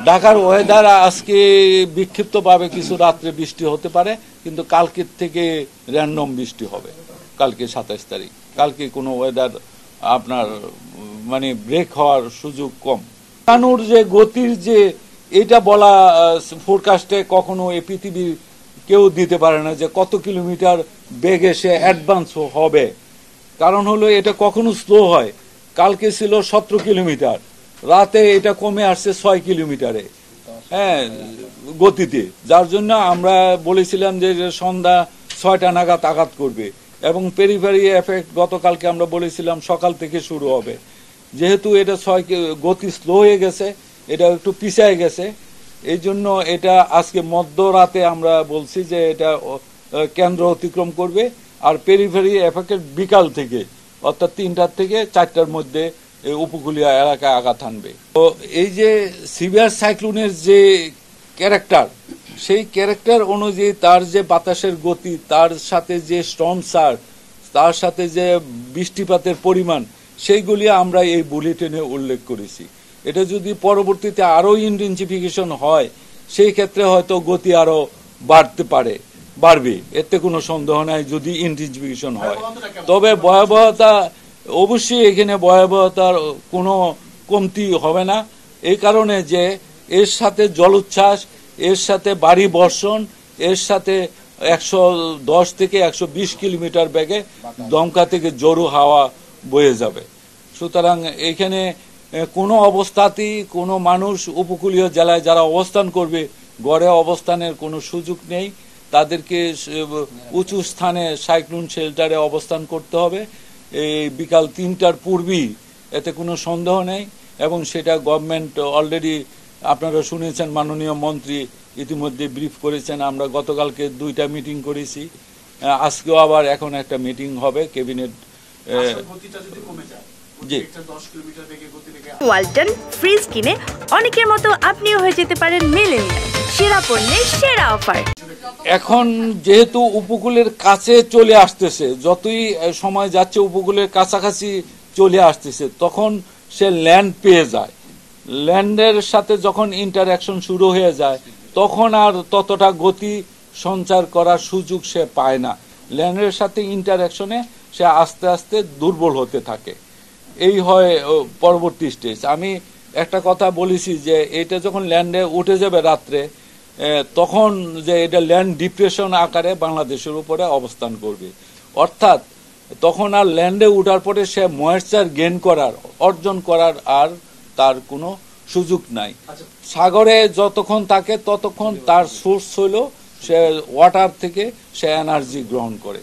ঢাকার ওয়েদার আজকে বিক্ষিপ্তভাবে কিছু রাত্রে বৃষ্টি হতে পারে, কিন্তু কালকের থেকে র্যান্ডম বৃষ্টি হবে। কালকে 27 তারিখ, কালকে কোনো ওয়েদার আপনার মানে ব্রেক হওয়ার সুযোগ কম। মানুর যে গতির যে এটা বলা ফোরকাস্টে কখনো এই পৃথিবীর কেউ দিতে পারে না যে কত কিলোমিটার বেগে সে অ্যাডভান্স হবে। কারণ হলো এটা কখনো স্লো হয়। কালকে ছিল 17 কিলোমিটার, রাতে এটা কমে আসছে 6 কিলোমিটারে, হ্যাঁ, গতিতে। যার জন্য আমরা বলেছিলাম যে সন্ধ্যা 6টা নাগাদ আঘাত করবে, এবং পেরিফেরি এফেক্ট গতকালকে আমরা বলেছিলাম সকাল থেকে শুরু হবে। যেহেতু এটা গতি স্লো হয়ে গেছে, এটা একটু পিছায় গেছে, এই জন্য এটা আজকে মধ্যরাতে আমরা বলছি যে এটা কেন্দ্র অতিক্রম করবে, আর পেরিফেরি এফেক্টের বিকাল থেকে অর্থাৎ 3টার থেকে 4টার মধ্যে উপকূলীয় এলাকায় আঘাত হানবে। তো এই যে সিভিয়ার সাইক্লোনের যে ক্যারেক্টার, সেই ক্যারেক্টার অনুযায়ী তার যে বাতাসের গতি, তার সাথে যে স্টর্ম সার্জ, তার সাথে যে বৃষ্টিপাতের পরিমাণ, সেইগুলি আমরা এই বুলেটিনে উল্লেখ করেছি। এটা যদি পরবর্তীতে আরও ইন্টেন্সিফিকেশন হয়, সেই ক্ষেত্রে হয়তো গতি আরও বাড়বে, এতে কোনো সন্দেহ নাই যদি ইন্টেন্সিফিকেশন হয়। তবে ভয়াবহতা অবশ্যই এখানে ভয়াবহতার কোনো কমতি হবে না, এই কারণে যে এর সাথে জলোচ্ছ্বাস, এর সাথে ভারী বর্ষণ, এর সাথে 110 থেকে 120 কিলোমিটার বেগে দমকা থেকে জোরো হাওয়া বয়ে যাবে। সুতরাং এখানে কোনো অবস্থাতেই কোনো মানুষ উপকূলীয় জেলায় যারা অবস্থান করবে গড়ে অবস্থানের কোনো সুযোগ নেই। তাদেরকে উঁচু স্থানে সাইক্লোন শেল্টারে অবস্থান করতে হবে এই বিকাল 3টার পূর্বেই, এতে কোনো সন্দেহ নেই। এবং সেটা গভর্নমেন্ট অলরেডি আপনারা শুনেছেন, মাননীয় মন্ত্রী ইতিমধ্যে ব্রিফ করেছেন। আমরা গতকালকে 2টা মিটিং করেছি, আজকেও আবার এখন একটা মিটিং হবে ক্যাবিনেট। ওয়ালটন ফ্রিজ কিনে অনেকের মতো আপনিও হয়ে যেতে পারেন মিলেনিয়াল। সেরা পণ্যের সেরা অফার। এখন যেহেতু উপকূলের কাছে চলে আসতেছে, যতই সময় যাচ্ছে উপকূলের কাছাকাছি চলে আসতেছে, তখন সে ল্যান্ড পেয়ে যায়। ল্যান্ডের সাথে যখন ইন্টারঅ্যাকশন শুরু হয়ে যায়, তখন আর ততটা গতি সঞ্চার করার সুযোগ সে পায় না। ল্যান্ডের সাথে ইন্টারঅ্যাকশনে সে আস্তে আস্তে দুর্বল হতে থাকে, এই হয় পরবর্তী স্টেজ। আমি একটা কথা বলেছি যে এটা যখন ল্যান্ডে উঠে যাবে রাত্রে, তখন যে এটা ল্যান্ড ডিপ্রেশন আকারে বাংলাদেশের উপরে অবস্থান করবে। অর্থাৎ তখন আর ল্যান্ডে উঠার পরে সে ময়েশ্চার অর্জন করার আর তার কোনো সুযোগ নাই। সাগরে যতক্ষণ থাকে ততক্ষণ তার সোর্স হলো সে ওয়াটার থেকে সে এনার্জি গ্রহণ করে।